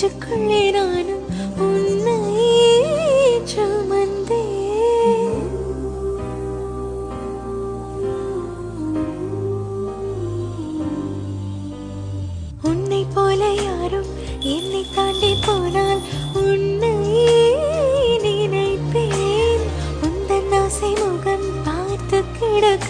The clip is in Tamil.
நெஞ்சுக்குள்ளே நானும் உன்னை சுமந்தே. உன்னை போல யாரும் என்னை தாண்டி போனால் உன்னை நினைப்பேன். உந்தன் ஆசை முகம் பார்த்து கிடக்க